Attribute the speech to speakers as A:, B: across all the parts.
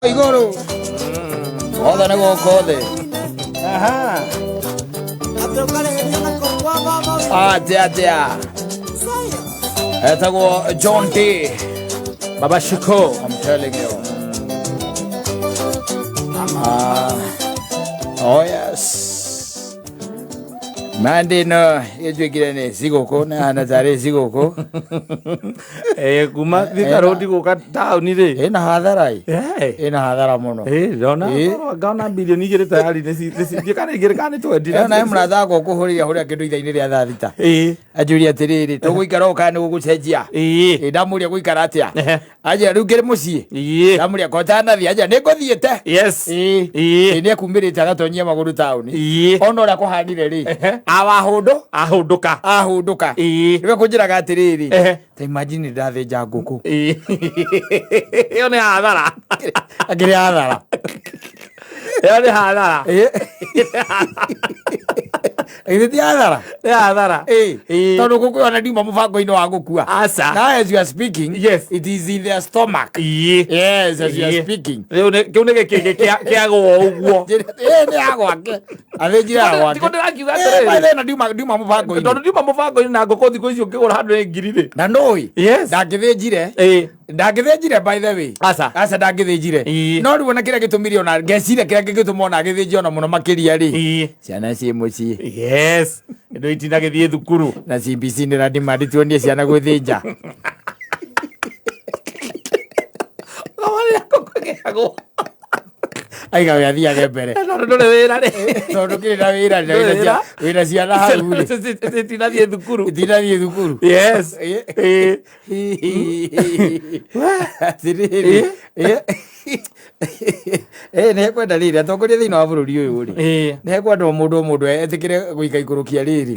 A: Igoro. Othe nä gå kothe. Atia etagwo John D. Baba Shiko, I'm telling you. Oh yes. Mandi no ejwikire ni sigoko na anatare sigoko.
B: Kuma thika rodi guka town ri.
A: Ina hadharai. Ina hadhara muno.
B: Dona gauna bilioni igire tayari nĩ kana igire kana 20.
A: Na mratha go kuhuria huria kindu ithaini ria thaa thita. Ajuria atiriri tugũikara oka nĩ gũgũcenjia. Ndamuria gũikara atia. Aja riu ngiri mucii. Ndamuria kotana thi aja nĩ ngũthiĩte.
B: Yes.
A: Nĩ akumĩrĩte agatonyia magũrũ taũni. Ona ũrĩa kũhanire ri. Ahũndũka. Nĩwe kũnjĩraga atiriri. Ta imagine ndathĩnja ngũkũ.
B: Ĩyo nĩ hathara.
A: Akĩrĩ hathara.
B: Ĩyo nĩ hathara.
A: Ĩrĩ ti hathara.
B: Nĩ hathara.
A: Tondũ ngũkũ ona ndiuma mũbango-inĩ wa gũkua.
B: Aca.
A: Now as you are speaking,
B: yes,
A: it is in their stomach. Yes, as you are speaking.
B: Kĩu nĩ gĩkĩngĩ kĩagwo ũguo.
A: Nĩ agwake. Athĩnjire agwake.
B: Ndiko ndĩrakiuga atĩrĩrĩ.
A: Maithe na ndiuma mũbango-inĩ.
B: Tondũ ndiuma mũbango-inĩ na ngũkũ thikũ icio ũkĩgũra handũ nĩ ngiri rĩ.
A: Na ndũĩ.
B: Yes.
A: Ndangĩthĩnjire by the way. Aca ndangĩthĩnjire. No rĩu ona kĩrĩa gĩtũmire ona ngeciria kĩrĩa gĩgĩtũma ona agĩthĩnje ona mũno makĩria rĩ. Ciana ciĩ mũciĩ.
B: Yes. Ndio itinagĩthiĩ thukuru.
A: Na CBC nĩ randimandi tuonie ciana gwĩthĩnja. Aiga we athiage mbere.
B: Ndũrĩ wĩra rĩ.
A: Tondũ kĩrĩ na wĩra wĩra ciana hau rĩ.
B: Itinathiĩ thukuru.
A: Yes. Atirĩrĩ. Nĩ ekwenda rĩrĩ atongoria thĩinĩ wa bũrũri ũyũ rĩ. Nĩ ekwenda mũndũ etĩkĩre gũika igũrũkia rĩrĩ.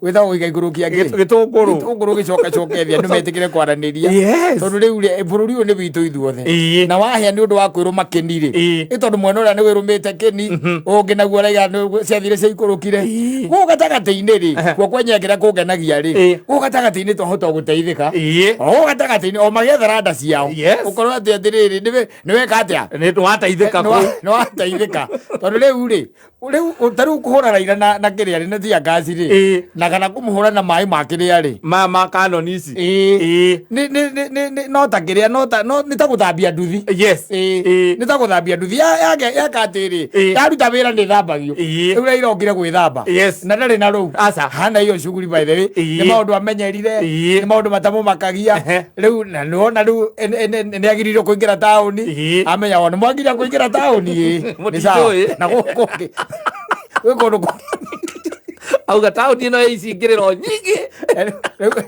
A: Gwĩtagwo gũika igũrũkia gĩtũngũrũ gĩcoke-thia nĩ metĩkĩre kwaranĩria. Tondũ rĩu rĩ bũrũri ũyũ nĩ witũ ithuothe. Na wahĩa nĩ ũndũ wa kwĩrũma kĩni rĩ. Nĩ tondũ mwena ũrĩa nĩ wĩrũmĩte kĩni ũngĩ naguo araiga ciathire ciaikũrũkire. Gũkũ gatagatĩ-inĩ rĩ kuo kwenyengera kũngenagia rĩ. Gũkũ gatagatĩ-inĩ twahota gũteithĩka. Gũkũ gatagatĩ-inĩ o magĩethera nda ciao. Ũkorwo atĩ atĩrĩrĩ nĩweka atĩa.
B: Nĩwateithĩka
A: nĩwateithĩka tondũ rĩu rĩ tarĩu kũhũra Raila na kĩrĩa rĩ na tia ngaci rĩ na kana kũmũhũra na maĩ ma kĩrĩa rĩ
B: ma kanoni ici
A: no ta kĩrĩa no nĩ ta gũthambia nduthi.
B: Yes.
A: Nĩ ta gũthambia nduthi yeka atĩrĩ yaruta wĩra nĩ thambagio rĩu Raila okire gwĩthamba na ndarĩ na rũu hana iyo shughuli by the way nĩ maũndũ amenyerire nĩ maũndũ matamũmakagia rĩu na nĩwona rĩu nĩ agĩrĩirwo kũingĩra taũni amenya nĩ mwagĩrĩirwo kũingĩra taũni nĩ sawa na gũkũ gwĩkũndũ
B: auga taũni ĩno ĩcingĩrĩro nyingĩ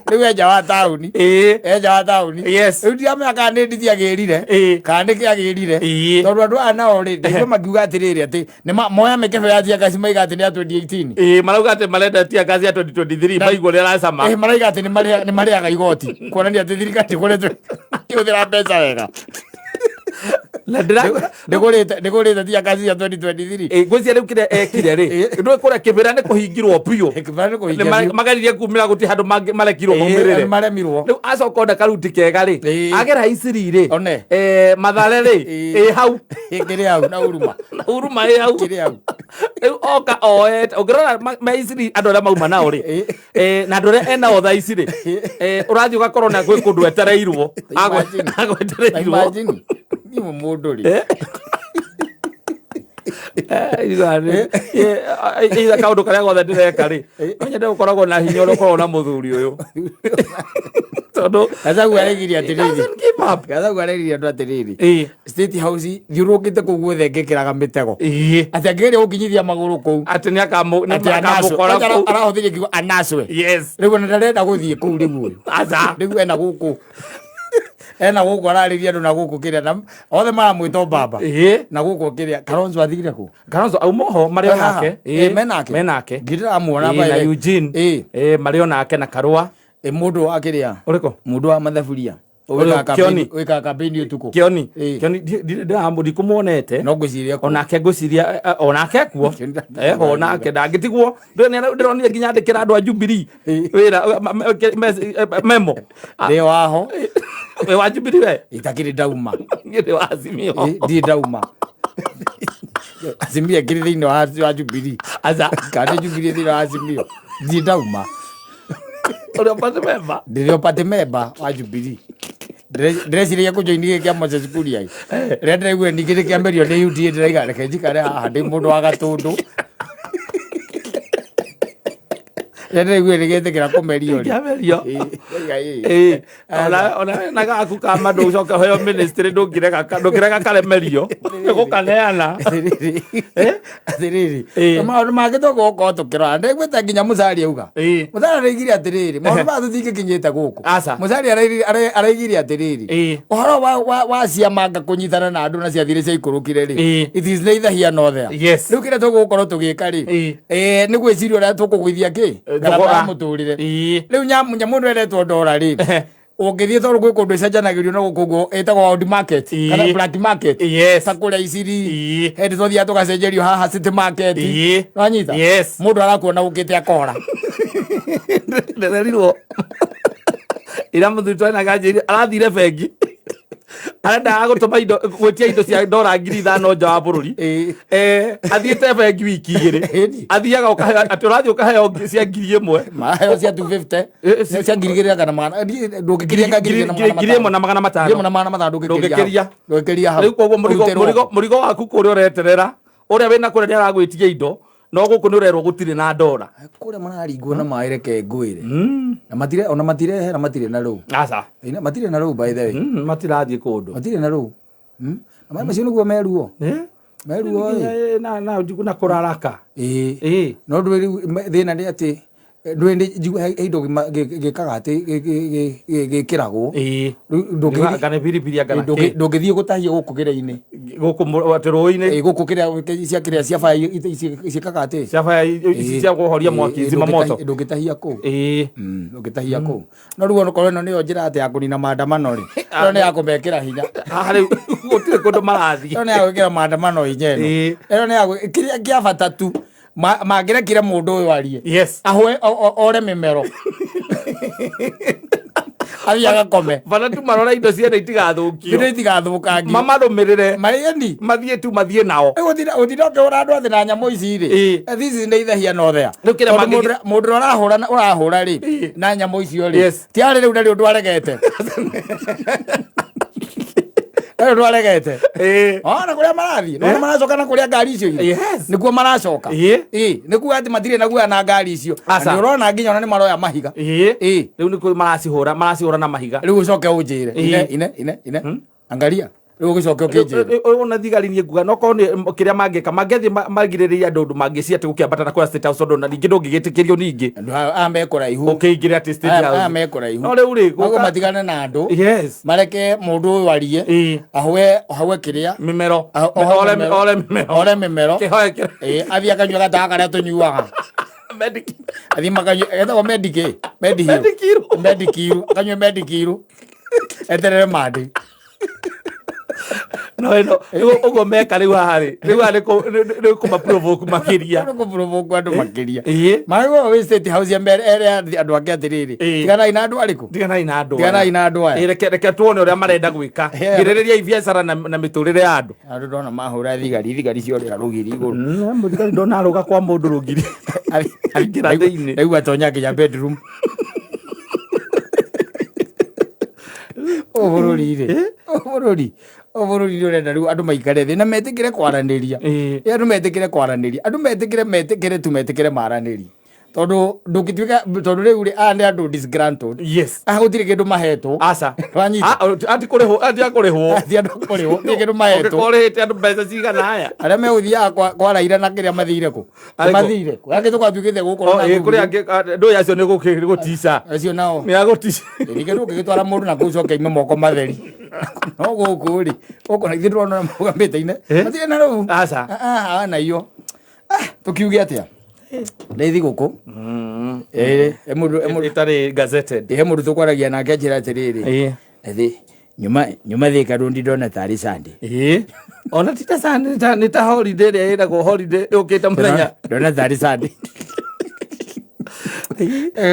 A: rĩu enja wa taũni rĩu ndiramenya kana nĩ ndithi agĩrire kana nĩkĩ agĩrire tondũ andũ aya nao rĩ ndio makiuga atĩrĩrĩ atĩ moya mĩkebe ya tia ngaci maiga atĩ nĩ ya 2018
B: marauga atĩ marenda tia ngaci ya 2023 maigwo nĩ aracama
A: maraiga atĩ nĩ marĩaga igoti kuonania atĩ thirikari ĩkoretwo ĩkĩhũthĩra mbeca wega. Ndĩgũrĩte tia ngaci ya 2023
B: ngwĩciria rĩu kĩrĩa ekire rĩ ndũĩ kũrĩa kĩbĩra nĩ kũhingirwo biũ magaririe kumĩra gũtirĩ handũ marekirwo maumĩrĩre rĩu acoka ona karuti kega rĩ agera Isiri rĩ Mathare rĩ hau
A: na Huruma
B: hau rĩu oka oete ũngĩrora me Isiri andũ arĩa mauma nao rĩ na andũ arĩa enao thaa ici rĩ ũrathiĩ ũgakorwo na gwĩ kũndũ etereirwo agwetereirwo mũndũ rĩ ĩitha kaũndũ karĩa gothe ndĩreka rĩ nyende gũkoragwo na hinya ũrĩa ũkoragwo na mũthuri ũyũ tondũ
A: Gachagua aregirie andũ atĩrĩrĩ State House thiũrũkĩte kũu guothe ngĩkĩraga mĩtego atĩ angĩgeria gũkinyithia magũrũ kũu
B: atĩ nĩ akamũkora kũu
A: arahũthĩria kiugo anacwe rĩu ona ndarenda gũthiĩ kũu rĩu rĩu ena gũkũ ararĩria andũ na gũkũ kĩrĩa othe maramwĩta Obamba na gũkũ kĩrĩa Kalonzo athire kũ
B: Kalonzo aumoho marĩ onake
A: menake ngĩndĩramuona
B: na Eugene marĩ onake na Karũa
A: mũndũ wa kĩrĩa
B: ũrĩkũ
A: mũndũ wa mathaburia wika campaign utuko
B: Kioni ndamuri kumuonete
A: no ngwiciria
B: onake ngwiciria onake kuo onake ndangĩtigwo ndĩronire nginya andĩkĩra andũ a Jubilee wĩra memo
A: ndĩ waho
B: we wa Jubilee we
A: itakĩrĩ ndauma
B: ngĩrĩ wa Azimio
A: ndĩ ndauma Azimio ngĩrĩ thĩinĩ wa Jubilee
B: aza
A: kana Jubilee thĩinĩ wa Azimio ndĩ ndauma ndĩrĩ party member wa Jubilee ndĩreciria kũjoini kĩa Moses Kuria rĩrĩa ndĩraigua ningĩ kĩamberio nĩ UDA ndĩraiga reke njikare haha ndĩ mũndũ wa Gatũndũ rĩrĩa ndĩraigua nĩgĩtĩkĩra kũmerio
B: ona nagaku kama ndũcoka heo ministry ndũngĩrega karemerio nĩgũkaneana
A: atĩrĩrĩ maũndũ mangĩ tũgũkorwo tũkĩrora ndĩgwĩte nginya Musalia auga Musalia araigire atĩrĩrĩ maũndũ maya tũtingĩkinyĩte gũkũ Musalia araigire atĩrĩrĩ ũhoro wa ciamanga kũnyitana na andũ na ciathire ciaikũrũkire rĩ it is neither here nor there rĩu kĩrĩa tũgũkorwo tũgĩka rĩ nĩ gwĩciria ũrĩa tũkũgũithia kĩ garama ya mũtũrĩre rĩu nyamũ ndetwo ndora rĩ ũngĩthiĩ tondũ gwĩ kũndũ icenjanagĩrio na gũkũ ĩtagwo Old Market kana Black Market ta kũrĩa Iciri hĩndĩ tũthiaga tũgacenjerio haha City Market wanyita mũndũ arakuona ũkĩte akora
B: ndererirwo ira mũthutwa na ganjĩri arathire bengi arenda gũtũma indo gwĩtia indo cia ndora 5,000 nja wa bũrũri athiĩte bengi wiki igĩrĩ athiaga atĩ ũrathiĩ ũkaheo cia 1,000
A: maheo cia 250 cia 2,000 kana magana ndũngĩkĩria
B: 1,500 ndũngĩkĩria hau rĩu koguo mũrigo waku kũrĩa ũreterera ũrĩa wĩna kũrĩa nĩaragwĩtia indo no gũkũ nĩ ũrerwo gũtirĩ na ndora
A: kũrĩa mararingwo na maĩ reke ngwĩre na matirehera matirĩ na rũu matirĩ na rũu by the way
B: matirathiĩ kũndũ
A: matirĩ na rũu na maĩ macio nĩguo meruo
B: na kũraraka
A: no thĩna nĩ atĩ ndwende indo gĩkaga atĩ gĩkĩragwo ndũngĩthiĩ gũtahia gũkũ kĩrĩa-inĩ
B: gũkũ rũĩ-inĩ
A: gũkũ kĩrĩa cia baya ciĩkaga atĩ
B: cia baya ici cia kũhoria mwaki zima moto
A: ndũngĩtahia kũu ndũngĩtahia kũu no rĩu onokorwo ĩno nĩyo njĩra atĩ ya kũnina maandamano rĩ ĩno nĩ ya kũmekĩra hinya
B: rĩu gũtirĩ kũndũ marathiĩ
A: ĩno nĩ ya gwĩkĩra maandamano hinya ĩno nĩ ya kĩrĩa kĩa bata tu mangĩrekire mũndũ ũyũ arie ahwe ore mĩmero athiaga kome
B: bana tu marora indo ciene
A: itigathũkangio
B: mamarũmĩrĩre
A: marĩeni
B: mathiĩ tu mathiĩ nao
A: ũthiĩ ũkĩhũra andũ athĩ na nyamũ ici rĩ this is neither here nor there mũndũ ũrahũra rĩ na nyamũ icio rĩ tiarĩ rĩu narĩ ũndũ aregete ndwaregete ona kũrĩa marathiĩ no maracoka na kũrĩa ngari icio nĩkuo maracoka nĩkuo atĩ matirĩ na guoya na ngari icio nĩ ũrona nginya ona nĩ maroya mahiga
B: rĩu nĩkuo maracihũra na mahiga
A: rĩu ũcoke ũnjĩre ine angaria rĩu ũgĩcoke ũkĩnjĩre
B: ona thigari niĩ nguga no korwo kĩrĩa mangĩka mangĩthiĩ magirĩrĩria andũ mangĩci atĩ gũkĩambata na kũrĩa State House ũndũ na ningĩ ndũngĩgĩtĩkĩrio ningĩ
A: andũ mekũraihu
B: ũkĩingĩre atĩ State House
A: mekũraihu
B: no rĩu rĩ
A: ũguo matigane na andũ mareke mũndũ ũyũ arie ahwe kĩrĩa
B: mĩmero ore mĩmero
A: athiĩ akanyua gataga karĩa tũnyuaga athiĩ makanyua etagwo medikiru akanyue medikiru eterere mandi
B: no ũguo meka rĩu haha rĩ kũmaprovoke makĩria
A: andũ makĩria marĩguo wĩ State House ere andũ ake atĩrĩrĩ tiganai na andũ arĩkũ tiganai na andũ aya
B: reke tuone ũrĩa marenda gwĩka girĩrĩria biacara na mĩtũrĩre ya
A: andũ ndona mahũra thigari ciorĩra rũgiri igũrũ
B: mũthigari ndona arũga kwa mũndũ rũgiri aingĩra thĩinĩ
A: rĩu atonya nginya bedroom bũrũri ũrenda rĩu andũ maikare thĩ na metĩkĩre kwaranĩria andũ metĩkĩre tu metĩkĩre maranĩrie tondũ rĩu rĩ aya nĩ andũ disgruntled gũtirĩ kĩndũ mahetwo
B: ati akũrĩhwo
A: kĩndũ mahetwo
B: ũrĩhĩte andũ mbeca cigana aya
A: arĩa megũthiaga kwa Raila na kĩrĩa mathire kũ yake tũkatuĩkĩte gũkorwo
B: kũrĩ angĩ ndũĩ acio nĩ gũtica
A: acio nao
B: nĩ agũtica
A: ningĩ ndũngĩgĩtwara mũndũ na kũu coke ime moko matheri no gũkũ rĩ gũkũ na ithuĩ ndĩrona mũgamĩte-inĩ matirĩ na rũu na iyo tũkiuge atĩa nĩ thigũkũ
B: itarĩ gazetted
A: he mũndũ tũkwaragia nake njĩra atĩrĩrĩ nyuma thika rundi ndona tari Sunday
B: ona tita Sunday ni ta holiday ria ira go holiday ukita muthenya
A: ndona tari Sunday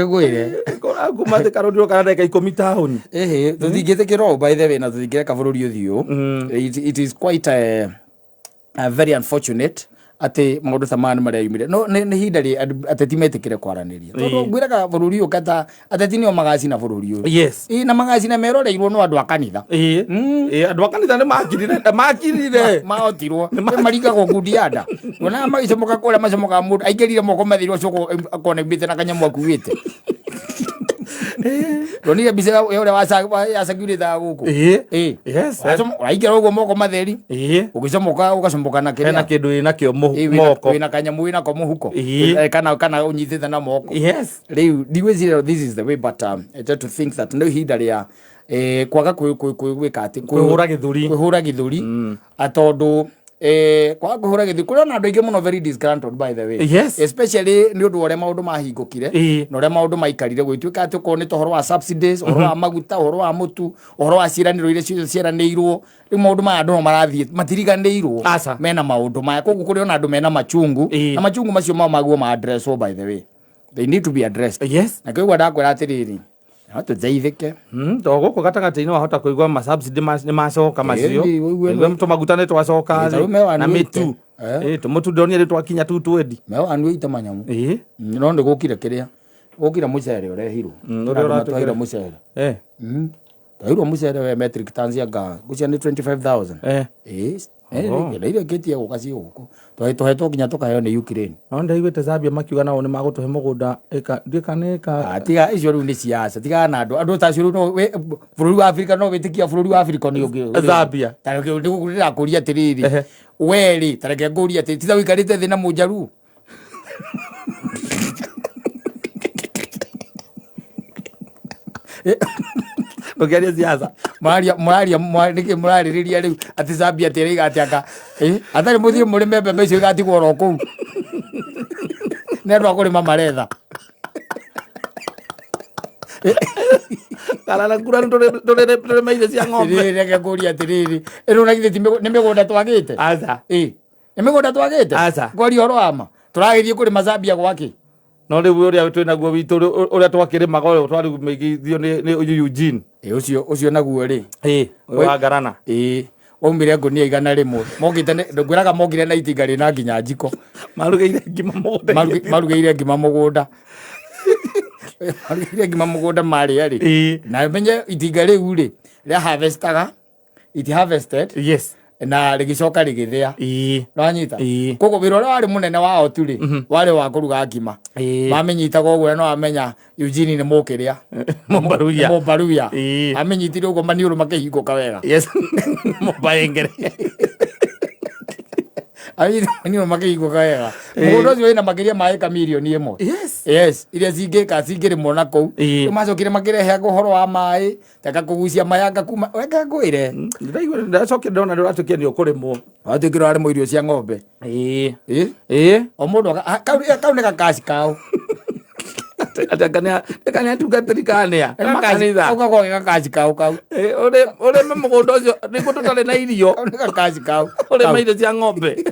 A: gwire
B: kora kumate karodio kana ndeka 10 town
A: tuthingite kiro by the way na tuthingire kabururi uthio it is quite a very unfortunate ate maundu tamani maria yumire no ni hinda ri ateti metikire kwaraniria tondu ngwiraga bururi ukata ateti ni o magacina bururi uyu
B: yes
A: na magacina meroreirwo no andu akanitha
B: andu akanitha ni makirire
A: maotirwo maringago ngundi anda ona magicomoka kora macomoka mundu aingirire moko mathirwo coko akone mbite na kanyamu akuite Roni bisa yore wasakire da guku
B: yes
A: aigera ugo moko matheri ugicomoka ugacomoka na kire
B: na kindu ina kio moko
A: ina kanyamu ina ko muhuko kana unyitite na moko
B: yes
A: riu ndiwezire this is the way but I try to think that no hinda ria kwaga kwika ati kwihura githuri atondu kwa kuhura githi kuri na andu aingi muno very disgruntled by the way
B: yes
A: especially ni undu ore maundu mahingukire no ore maundu maikarire gwituika ati ko ni tohoro wa subsidies ohoro wa maguta ohoro wa mutu ohoro wa ciraniro ile ciranirwo ri maundu ma andu marathie matiriganirwo mena maundu maya koguo kuri ona andu mena machungu na machungu macio maguo ma address by the way they need to be addressed
B: yes
A: na kigwa ndakwira atiriri hata zaithike
B: togo ko gatagati no hota kuigwa ma subsidy ni macoka macio ngwe mtu magutane twacoka na mitu tumutu ndoni ri twakinya tu twendi
A: meo andu itamanyamu no ndi gukire kiria gukira mucere urehirwo uratwira mucere twairwo mucere we metric tons ya ga gucia ni 25000 ile ketia gukasi guku twahetwo kinya tukaheo ni Ukraine
B: onda igwete Zambia makiuga nao ni magutuhe mugunda eka ndikaneka
A: tiga icio riu ni siasa tiga na andu ta cio no bururi wa Africa no witikia bururi wa Africa ni ungi
B: Zambia
A: tareke ndikugurira kuria tiriri weri tareke nguria titha wikarite thina mujaru
B: Ogeria siasa
A: murariria riu ati Zambia tiriga atiaka atari muthie muri membe mecio igatigwo ro kuu nero akurima maretha
B: kalala kura ndore maithe cia ng'ombe
A: reke kuria tiriri ero na githiti ni migunda twagite
B: aza
A: ni migunda twagite ngori horo ama turagithie kuri Zambia gwaki
B: no riu uria twina guo witu uria twakirimaga uria twari migithio ni Eugene
A: ucio naguo ri
B: wa garana
A: ombire ngonia igana rimwe mogite ngwiraga mogire na itinga rina nginya njiko
B: marugeire ngima mugunda
A: mari ari na menye itinga riu ri ria harvestaga it harvested
B: yes
A: na rigicoka rigithia nwanyita kogo wira uria wari munene wao turi wari wa kuruga ngima mamenyitaga uguo no amenya Eugene ni mukiria Mombaruya amenyitire uguo maniuru makihinguka wega
B: yes Mombaengere
A: maniuru makihinguka wega mundu ucio wina makiria ma eka milioni imwe yes iria cingirimo na kou macokire makirehe guhoro wa mai taka kugucia mayanga kuma weka ngwire
B: ndacokire ndona nduratukia ni ukurimwo
A: watukire ari irio cia ng'ombe o mundu kau ni gakaci kao
B: atakania tugatirikania
A: makanitha ugakoge gakaci kao
B: ore mugunda ucio niguo tutari na irio
A: ni gakaci kao
B: ore maithe cia ng'ombe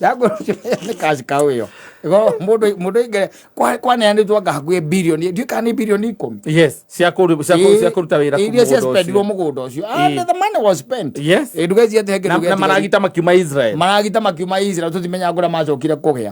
A: yago ni kaci kao iyo ego mundu ingere kwaneanitwo hakuhi bilioni ndikani bilioni 10
B: yes cia kuruta wira
A: iria cia spendirwo mugunda ucio and the money was spent
B: yes
A: ndugezi ate heke
B: na maragita makiuma Israel
A: tutimenya ngura macokire kugia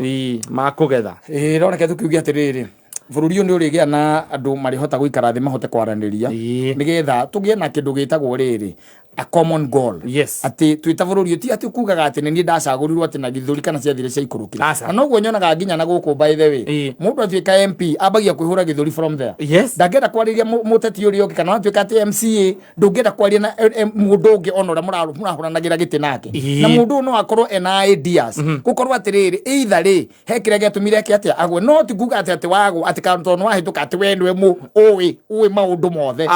B: makugetha
A: roneke tukiugia atiriri bururi uyu ni urigia na andu marihota guikara thi mahote kwaraniria nigetha tugie na kindu gitagwo riri a common goal ati twita bururi ti ati kugaga ati ni ndacagurirwo ati na githuri kana ciathire cia ikurukira na noguo nyonaga nginya na guku by the way mundu atuika MP ambagia kwihura githuri from there ndangenda kwariria muteti uri yoki kana atuika ati MCA ndungenda kwaria na mundu ungi onora murahuranagira giti nake na mundu no akorwo ena ideas gukorwo atiriri either ri hekire getumire ki ati agwe no ti kuga ati wago ati kanto no ahituka ati wendwe mu uwi maundu mothe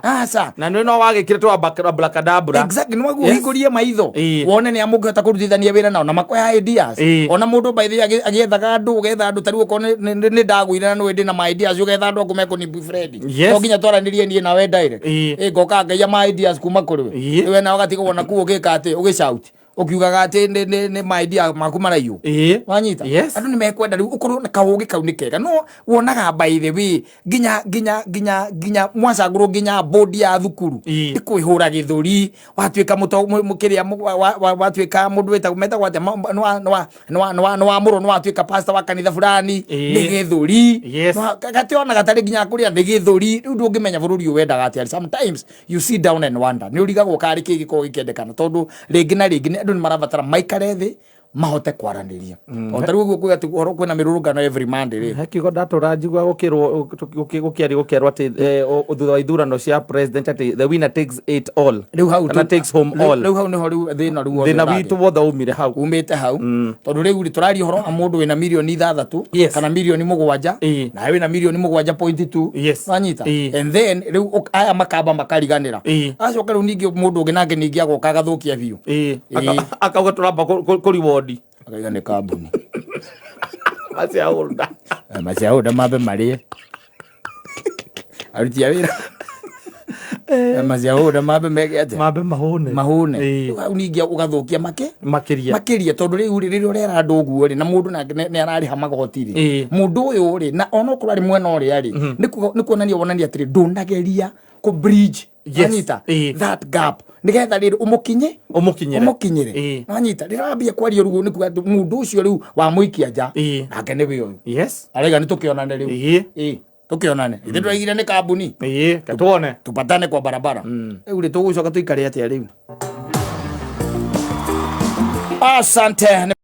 B: asa na no wagikire twa black Kadabra
A: exactly no guo hingurie maitho wone ni amugeta kurutithania wira nao na makoya ideas ona mundu by the agethaga andu ugetha andu tari uko ni ndagwire na no ndi na my ideas ugetha andu akumeko ni friend to nginya twaranirie nie nawe direct ngoka ngaia my ideas kuma kuri we na ugatiga wona ku ugika ati ugishout ukiugaga ati ni my idea maku maraiyo wanyita andu ni mekwenda riu ukorwo na kaugi kau ni kega no wonaga by the way ginya mwacanguru ginya board ya thukuru ikwihura githuri watuika mukiria watuika mundu weta meta gwate no amuro no watuika pastor wa kanitha fulani ni githuri gationa gatari ginya kuria ni githuri riu ndungimenya bururi wendaga ati sometimes you sit down and wonder ni urigagwo kari kigiko gikendekana tondu ringi na ringi andu ni marabatara maikare thi mahote kwaraniria ontaru guo kuga tuhoro kwena mirurungano every Monday ri
B: hakigo ndatura njigwa gukiarwo ati thutha wa ithurano cia president ati the winner takes it all
A: riu hau
B: takes home all
A: riu hau ni ho riu thina riu
B: thina witu wothe umire hau
A: umite hau tondu riu ri turari horo a mundu wina milioni 6 kana milioni 7 na wina milioni 7.2 wanyita and then riu aya makamba makariganira acoka riu ningi mundu ungi nake ningi agoka gathukia biu
B: akauga turamba kuriwo
A: akaiga ni kambuni
B: maciaunda
A: mabe marie aruti awira maciaunda mabe megete
B: mabe mahune
A: au ningi ugathukia makiria tondu riu ri urera andu guo ri na mundu ni arari ha magoti ri mundu uyu ri na ono kurari mwena uri ari ni kuonania wonania atiri ndunageria ku bridge anyita that gap nigetha riri umukinyire anyita rirambia kwaria rugo ni kuga mundu ucio riu wa muikia nja nake ni we uyu arega ni tukionane riu tukionane ithe twaigire ni kambuni
B: katuone
A: tupatane kwa barabara riu ri tugucoka tuikare atia riu asante.